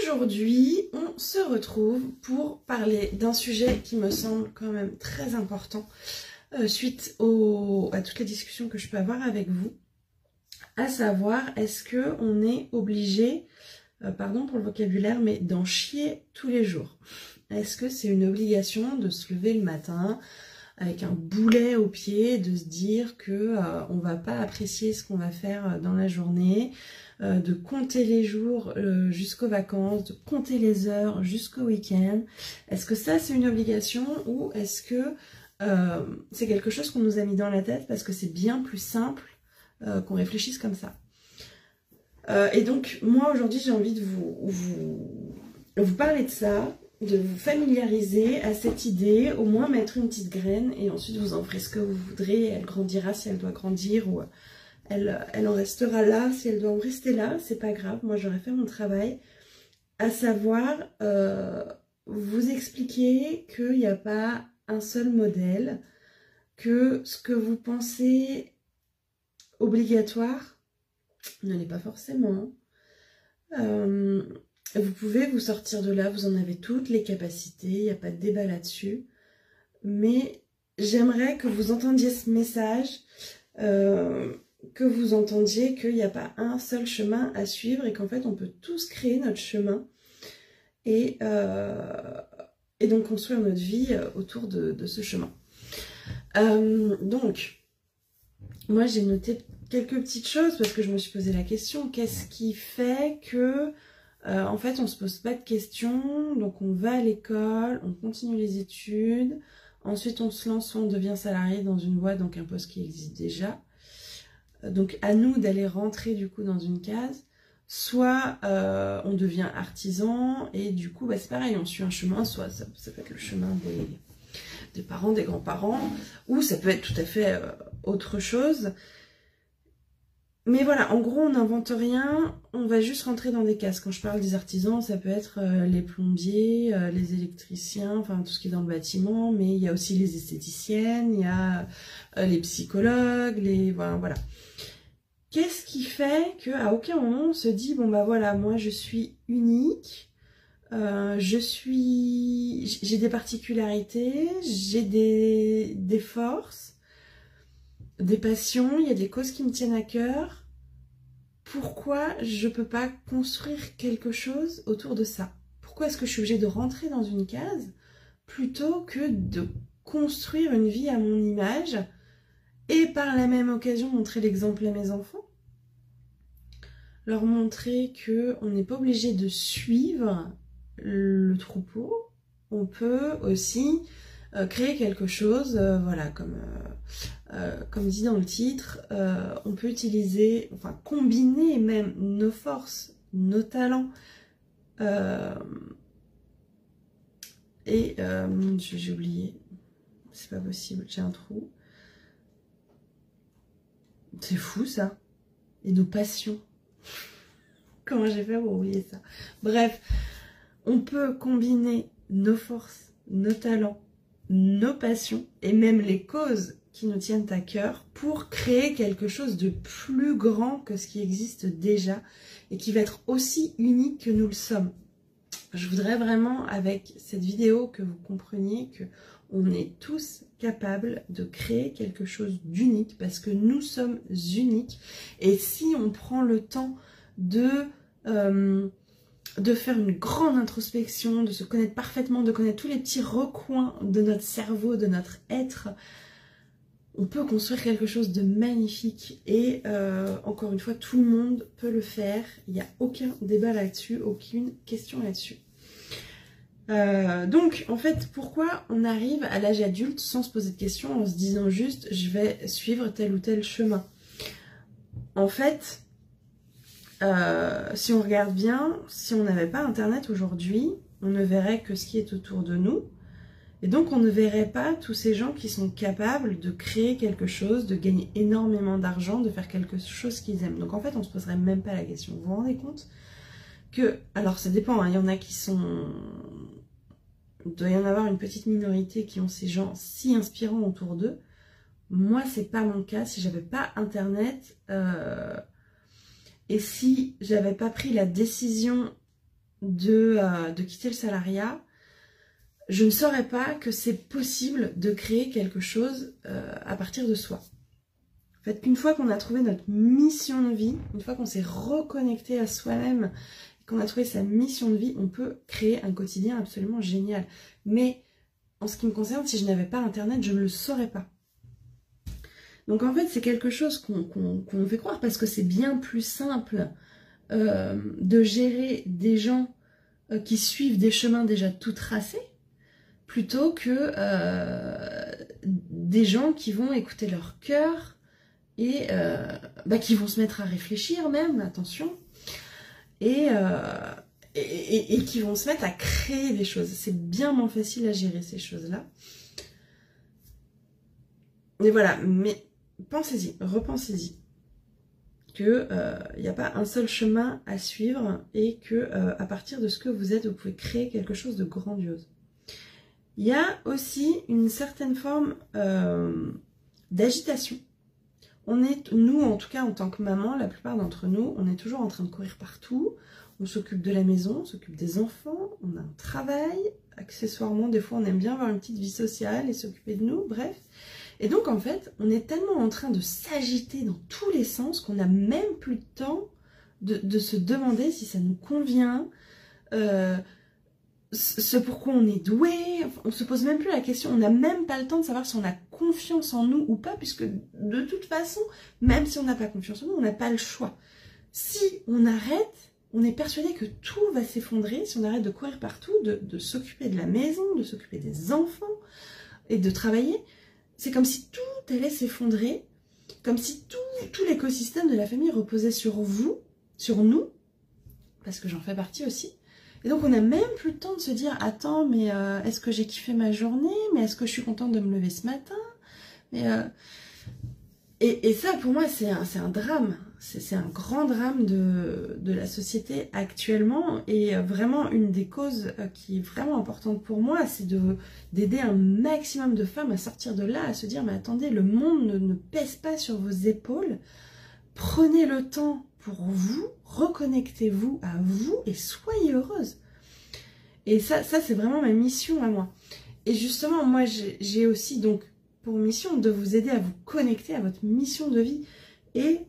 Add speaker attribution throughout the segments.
Speaker 1: Aujourd'hui, on se retrouve pour parler d'un sujet qui me semble quand même très important suite à toutes les discussions que je peux avoir avec vous, à savoir, est-ce qu'on est obligé, pardon pour le vocabulaire, mais d'en chier tous les jours? Est-ce que c'est une obligation de se lever le matin avec un boulet au pied, de se dire que on va pas apprécier ce qu'on va faire dans la journée, de compter les jours jusqu'aux vacances, de compter les heures jusqu'au week-end? Est-ce que ça c'est une obligation ou est-ce que c'est quelque chose qu'on nous a mis dans la tête parce que c'est bien plus simple qu'on réfléchisse comme ça? Et donc moi aujourd'hui j'ai envie de vous parler de ça, de vous familiariser à cette idée, au moins mettre une petite graine et ensuite vous en ferez ce que vous voudrez. Elle grandira si elle doit grandir ou elle en restera là si elle doit en rester là, c'est pas grave, moi j'aurais fait mon travail, à savoir vous expliquer qu'il n'y a pas un seul modèle, que ce que vous pensez obligatoire ne l'est pas forcément. Vous pouvez vous sortir de là, vous en avez toutes les capacités, il n'y a pas de débat là-dessus. Mais j'aimerais que vous entendiez ce message, que vous entendiez qu'il n'y a pas un seul chemin à suivre et qu'en fait on peut tous créer notre chemin et donc construire notre vie autour de ce chemin. Donc, moi j'ai noté quelques petites choses parce que je me suis posé la question, qu'est-ce qui fait que en fait on se pose pas de questions, donc on va à l'école, on continue les études, ensuite on se lance, on devient salarié dans une boîte, donc un poste qui existe déjà, donc à nous d'aller rentrer du coup dans une case, soit on devient artisan et du coup bah, c'est pareil, on suit un chemin, soit ça peut être le chemin des parents, des grands-parents, ou ça peut être tout à fait autre chose. Mais voilà, en gros, on n'invente rien, on va juste rentrer dans des cases. Quand je parle des artisans, ça peut être les plombiers, les électriciens, enfin tout ce qui est dans le bâtiment, mais il y a aussi les esthéticiennes, il y a les psychologues, voilà. Qu'est-ce qui fait qu'à aucun moment on se dit, bon bah voilà, moi je suis unique, j'ai des particularités, j'ai des forces, des passions, il y a des causes qui me tiennent à cœur. Pourquoi je peux pas construire quelque chose autour de ça? Pourquoi est-ce que je suis obligée de rentrer dans une case plutôt que de construire une vie à mon image et par la même occasion montrer l'exemple à mes enfants? Leur montrer qu'on n'est pas obligé de suivre le troupeau, on peut aussi créer quelque chose, voilà, comme dit dans le titre, on peut utiliser, enfin combiner même nos forces, nos talents, et mon Dieu, j'ai oublié, c'est pas possible, j'ai un trou. C'est fou ça. Et nos passions. Comment j'ai fait pour oublier ça? Bref, on peut combiner nos forces, nos talents, nos passions et même les causes qui nous tiennent à cœur pour créer quelque chose de plus grand que ce qui existe déjà et qui va être aussi unique que nous le sommes. Je voudrais vraiment avec cette vidéo que vous compreniez que on est tous capables de créer quelque chose d'unique parce que nous sommes uniques. Et si on prend le temps de faire une grande introspection, de se connaître parfaitement, de connaître tous les petits recoins de notre cerveau, de notre être, on peut construire quelque chose de magnifique. Et encore une fois, tout le monde peut le faire. Il n'y a aucun débat là-dessus, aucune question là-dessus. Donc en fait pourquoi on arrive à l'âge adulte sans se poser de questions en se disant juste je vais suivre tel ou tel chemin? En fait si on regarde bien, si on n'avait pas internet aujourd'hui, on ne verrait que ce qui est autour de nous et donc on ne verrait pas tous ces gens qui sont capables de créer quelque chose, de gagner énormément d'argent, de faire quelque chose qu'ils aiment. Donc en fait on se poserait même pas la question. Vous vous rendez compte que, alors ça dépend, hein, il y en a qui sont... Il doit y en avoir une petite minorité qui ont ces gens si inspirants autour d'eux. Moi, c'est pas mon cas. Si j'avais pas internet et si j'avais pas pris la décision de quitter le salariat, je ne saurais pas que c'est possible de créer quelque chose à partir de soi. En fait, qu'une fois qu'on a trouvé notre mission de vie, une fois qu'on s'est reconnecté à soi-même, qu'on a trouvé sa mission de vie, on peut créer un quotidien absolument génial. Mais en ce qui me concerne, si je n'avais pas Internet, je ne le saurais pas. Donc en fait, c'est quelque chose qu'on nous fait croire parce que c'est bien plus simple de gérer des gens qui suivent des chemins déjà tout tracés plutôt que des gens qui vont écouter leur cœur et qui vont se mettre à réfléchir même, attention, et qui vont se mettre à créer des choses. C'est bien moins facile à gérer ces choses-là. Mais voilà, mais pensez-y, repensez-y, que il n'y a pas un seul chemin à suivre et que à partir de ce que vous êtes, vous pouvez créer quelque chose de grandiose. Il y a aussi une certaine forme d'agitation. Nous, en tout cas, en tant que maman, la plupart d'entre nous, on est toujours en train de courir partout. On s'occupe de la maison, on s'occupe des enfants, on a un travail. Accessoirement, des fois, on aime bien avoir une petite vie sociale et s'occuper de nous, bref. Et donc, en fait, on est tellement en train de s'agiter dans tous les sens qu'on n'a même plus le temps de se demander si ça nous convient, ce pourquoi on est doué. On se pose même plus la question, on n'a même pas le temps de savoir si on a confiance en nous ou pas, puisque de toute façon, même si on n'a pas confiance en nous, on n'a pas le choix. Si on arrête, on est persuadé que tout va s'effondrer, si on arrête de courir partout, de s'occuper de la maison, de s'occuper des enfants et de travailler. C'est comme si tout allait s'effondrer, comme si tout l'écosystème de la famille reposait sur vous, sur nous, parce que j'en fais partie aussi. Et donc on n'a même plus le temps de se dire « Attends, mais est-ce que j'ai kiffé ma journée? Mais est-ce que je suis contente de me lever ce matin ?» Et ça, pour moi, c'est un drame. C'est un grand drame de la société actuellement. Et vraiment, une des causes qui est vraiment importante pour moi, c'est d'aider un maximum de femmes à sortir de là, à se dire « Mais attendez, le monde ne pèse pas sur vos épaules. Prenez le temps pour vous, reconnectez-vous à vous et soyez heureuse. » Et ça c'est vraiment ma mission à moi. Et justement, moi, j'ai aussi donc pour mission de vous aider à vous connecter à votre mission de vie. Et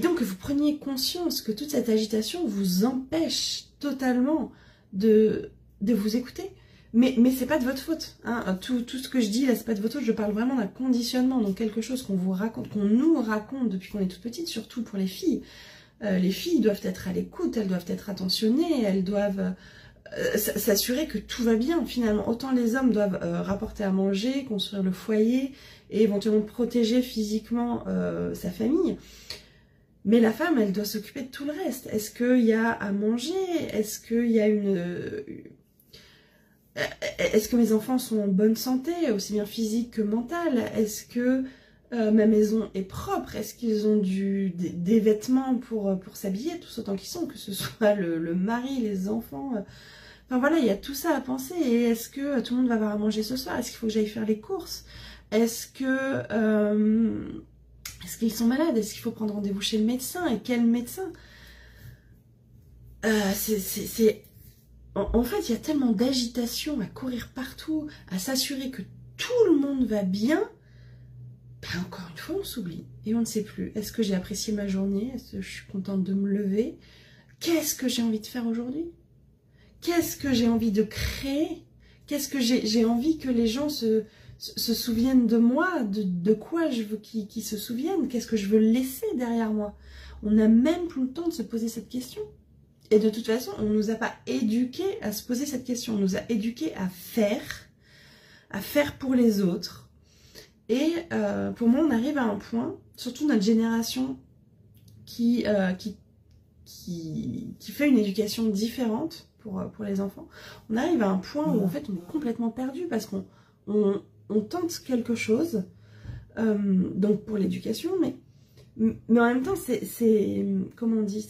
Speaker 1: donc que vous preniez conscience que toute cette agitation vous empêche totalement de vous écouter. Mais c'est pas de votre faute, hein. Tout ce que je dis là, c'est pas de votre faute. Je parle vraiment d'un conditionnement, donc quelque chose qu'on vous raconte, qu'on nous raconte depuis qu'on est toute petite, surtout pour les filles. Les filles doivent être à l'écoute, elles doivent être attentionnées, elles doivent s'assurer que tout va bien finalement. Autant les hommes doivent rapporter à manger, construire le foyer et éventuellement protéger physiquement sa famille. Mais la femme, elle doit s'occuper de tout le reste. Est-ce qu'il y a à manger? Est-ce qu'il y a Est-ce que mes enfants sont en bonne santé, aussi bien physique que mentale? Est-ce que ma maison est propre? Est-ce qu'ils ont des vêtements pour s'habiller, tous autant qu'ils sont, que ce soit le mari, les enfants? Enfin voilà, il y a tout ça à penser. Et est-ce que tout le monde va avoir à manger ce soir? Est-ce qu'il faut que j'aille faire les courses? Est-ce qu'ils sont malades? Est-ce qu'il faut prendre rendez-vous chez le médecin? Et quel médecin? En fait, il y a tellement d'agitation à courir partout, à s'assurer que tout le monde va bien. Ben, encore une fois, on s'oublie et on ne sait plus. Est-ce que j'ai apprécié ma journée? Est-ce que je suis contente de me lever? Qu'est-ce que j'ai envie de faire aujourd'hui? Qu'est-ce que j'ai envie de créer? Qu'est-ce que j'ai envie que les gens se souviennent de moi? De quoi je veux qu'ils se souviennent? Qu'est-ce que je veux laisser derrière moi? On n'a même plus le temps de se poser cette question. Et de toute façon, on ne nous a pas éduqués à se poser cette question. On nous a éduqués à faire pour les autres. Et pour moi, on arrive à un point, surtout notre génération qui fait une éducation différente pour les enfants, on arrive à un point où en fait on est complètement perdu parce qu'on tente quelque chose, donc pour l'éducation, mais en même temps, comment on dit,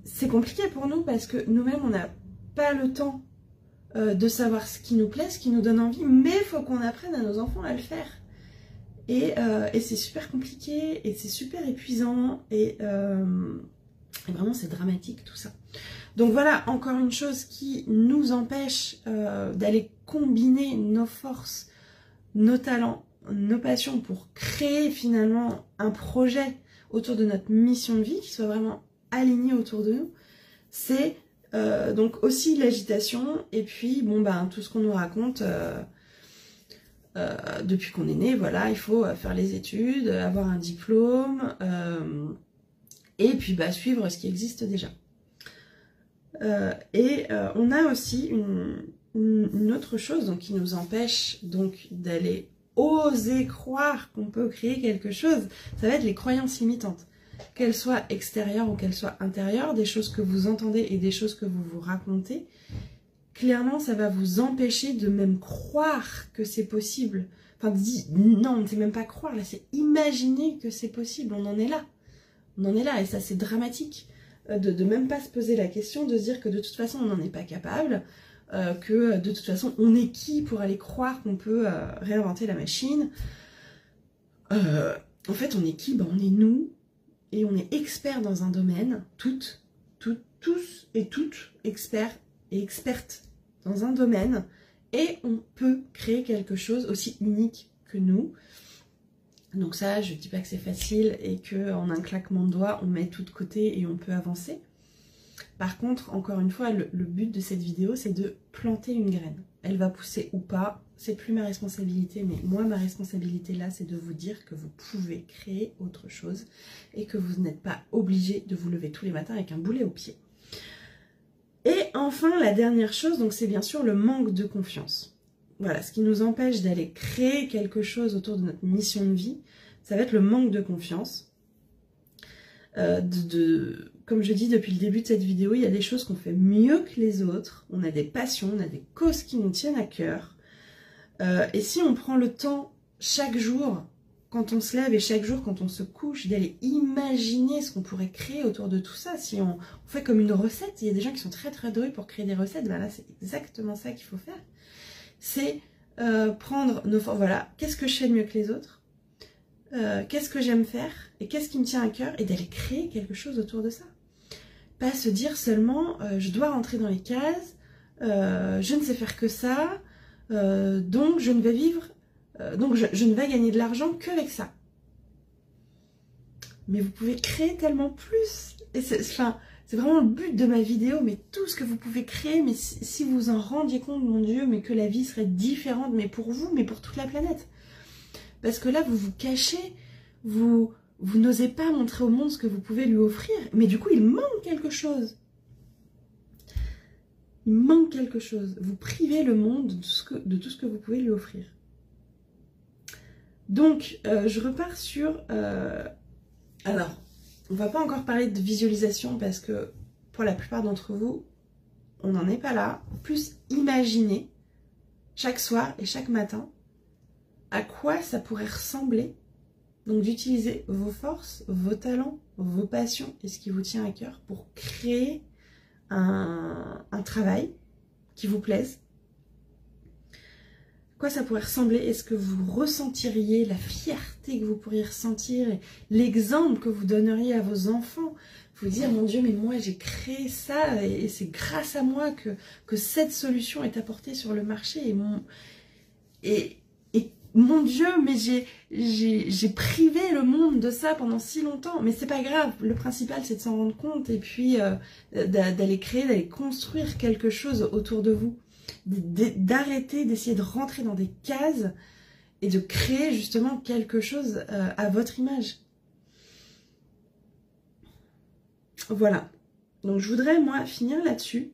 Speaker 1: c'est compliqué pour nous parce que nous-mêmes, on n'a pas le temps de savoir ce qui nous plaît, ce qui nous donne envie, mais il faut qu'on apprenne à nos enfants à le faire. Et c'est super compliqué, et c'est super épuisant, et vraiment c'est dramatique tout ça. Donc voilà, encore une chose qui nous empêche d'aller combiner nos forces, nos talents, nos passions pour créer finalement un projet autour de notre mission de vie qui soit vraiment aligné autour de nous. C'est donc aussi l'agitation, et puis bon ben tout ce qu'on nous raconte depuis qu'on est né, voilà, il faut faire les études, avoir un diplôme, et puis bah, suivre ce qui existe déjà. On a aussi une autre chose donc, qui nous empêche donc d'aller oser croire qu'on peut créer quelque chose, ça va être les croyances limitantes. Qu'elles soient extérieures ou qu'elles soient intérieures, des choses que vous entendez et des choses que vous vous racontez, clairement ça va vous empêcher de même croire que c'est possible. Enfin, non, c'est même pas croire, là c'est imaginer que c'est possible, on en est là. On en est là, et ça c'est dramatique. De même pas se poser la question, de se dire que de toute façon on n'en est pas capable, que de toute façon on est qui pour aller croire qu'on peut réinventer la machine. En fait on est qui? Ben, on est nous, et on est experts dans un domaine, tous et toutes experts et expertes dans un domaine, et on peut créer quelque chose aussi unique que nous. Donc ça, je ne dis pas que c'est facile et qu'en un claquement de doigts, on met tout de côté et on peut avancer. Par contre, encore une fois, le but de cette vidéo, c'est de planter une graine. Elle va pousser ou pas, c'est plus ma responsabilité, mais moi, ma responsabilité là, c'est de vous dire que vous pouvez créer autre chose et que vous n'êtes pas obligé de vous lever tous les matins avec un boulet au pied. Et enfin, la dernière chose, donc c'est bien sûr le manque de confiance. Voilà, ce qui nous empêche d'aller créer quelque chose autour de notre mission de vie, ça va être le manque de confiance. Comme je dis depuis le début de cette vidéo, il y a des choses qu'on fait mieux que les autres, on a des passions, on a des causes qui nous tiennent à cœur. Et si on prend le temps chaque jour, quand on se lève et chaque jour quand on se couche, d'aller imaginer ce qu'on pourrait créer autour de tout ça, si on fait comme une recette, il y a des gens qui sont très très doués pour créer des recettes, ben là c'est exactement ça qu'il faut faire. C'est prendre nos forces, voilà, qu'est-ce que je fais de mieux que les autres, qu'est-ce que j'aime faire, et qu'est-ce qui me tient à cœur, et d'aller créer quelque chose autour de ça. Pas se dire seulement, je dois rentrer dans les cases, je ne sais faire que ça, donc je ne vais vivre, donc je ne vais gagner de l'argent qu'avec ça. Mais vous pouvez créer tellement plus, et c'est vraiment le but de ma vidéo, mais tout ce que vous pouvez créer, mais si vous vous en rendiez compte, mon Dieu, mais que la vie serait différente, mais pour vous, mais pour toute la planète. Parce que là, vous vous cachez, vous n'osez pas montrer au monde ce que vous pouvez lui offrir, mais du coup, il manque quelque chose. Il manque quelque chose. Vous privez le monde de tout ce que vous pouvez lui offrir. Donc, je repars sur... Alors... On ne va pas encore parler de visualisation parce que pour la plupart d'entre vous, on n'en est pas là. Plus imaginer chaque soir et chaque matin à quoi ça pourrait ressembler. Donc d'utiliser vos forces, vos talents, vos passions et ce qui vous tient à cœur pour créer un travail qui vous plaise. Quoi ça pourrait ressembler? Est-ce que vous ressentiriez la fierté que vous pourriez ressentir, l'exemple que vous donneriez à vos enfants? Vous dire, mon Dieu, mais moi j'ai créé ça et c'est grâce à moi que cette solution est apportée sur le marché. Et mon Dieu, mais j'ai privé le monde de ça pendant si longtemps. Mais c'est pas grave, le principal c'est de s'en rendre compte et puis d'aller créer, d'aller construire quelque chose autour de vous. D'arrêter d'essayer de rentrer dans des cases et de créer justement quelque chose à votre image. Voilà. Donc je voudrais moi finir là-dessus.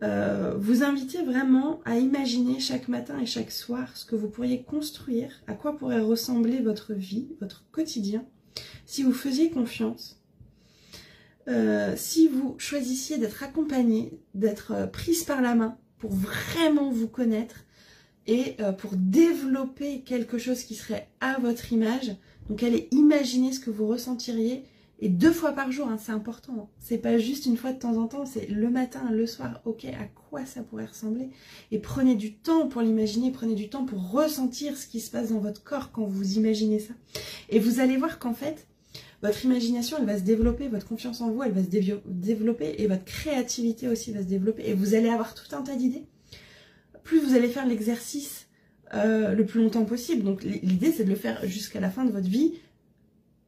Speaker 1: Vous inviter vraiment à imaginer chaque matin et chaque soir ce que vous pourriez construire, à quoi pourrait ressembler votre vie, votre quotidien, si vous faisiez confiance. Si vous choisissiez d'être accompagné, d'être prise par la main pour vraiment vous connaître et pour développer quelque chose qui serait à votre image, donc allez imaginer ce que vous ressentiriez Et 2 fois par jour, hein, c'est important. Hein. C'est pas juste une fois de temps en temps, c'est le matin, le soir. Ok, à quoi ça pourrait ressembler? Et prenez du temps pour l'imaginer, prenez du temps pour ressentir ce qui se passe dans votre corps quand vous imaginez ça. Et vous allez voir qu'en fait, votre imagination, elle va se développer, votre confiance en vous, elle va se développer, et votre créativité aussi va se développer. Et vous allez avoir tout un tas d'idées. Plus vous allez faire l'exercice le plus longtemps possible. Donc l'idée, c'est de le faire jusqu'à la fin de votre vie.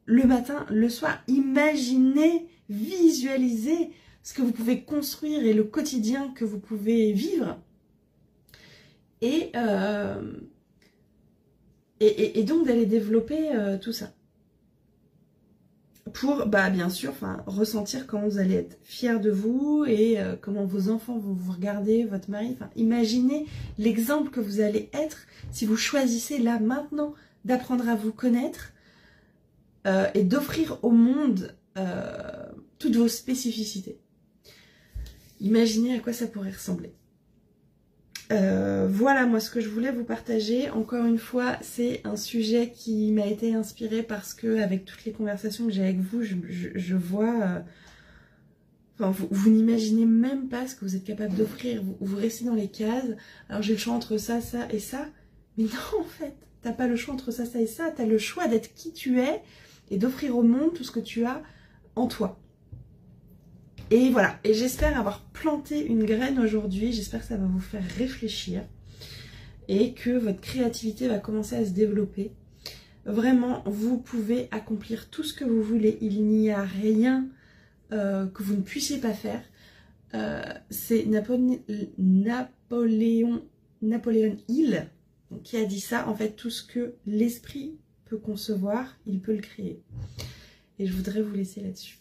Speaker 1: Le matin, le soir, imaginez, visualisez ce que vous pouvez construire et le quotidien que vous pouvez vivre. Et donc d'aller développer tout ça. Pour, bien sûr, ressentir comment vous allez être fiers de vous et comment vos enfants vont vous regarder, votre mari. Imaginez l'exemple que vous allez être si vous choisissez là, maintenant, d'apprendre à vous connaître et d'offrir au monde toutes vos spécificités. Imaginez à quoi ça pourrait ressembler. Voilà moi ce que je voulais vous partager. Encore une fois, c'est un sujet qui m'a été inspiré parce que avec toutes les conversations que j'ai avec vous, je vois... vous n'imaginez même pas ce que vous êtes capable d'offrir. Vous restez dans les cases. Alors j'ai le choix entre ça, ça et ça. Mais non, en fait, t'as pas le choix entre ça, ça et ça. T'as le choix d'être qui tu es et d'offrir au monde tout ce que tu as en toi. Et voilà, et j'espère avoir planté une graine aujourd'hui, j'espère que ça va vous faire réfléchir et que votre créativité va commencer à se développer. Vraiment, vous pouvez accomplir tout ce que vous voulez, il n'y a rien que vous ne puissiez pas faire. C'est Napoléon Hill qui a dit ça, en fait, tout ce que l'esprit peut concevoir, il peut le créer. Et je voudrais vous laisser là-dessus.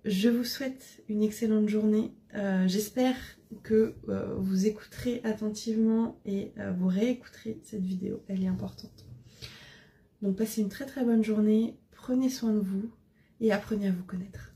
Speaker 1: Je vous souhaite une excellente journée. J'espère que vous écouterez attentivement et vous réécouterez cette vidéo. Elle est importante. Donc passez une très très bonne journée. Prenez soin de vous et apprenez à vous connaître.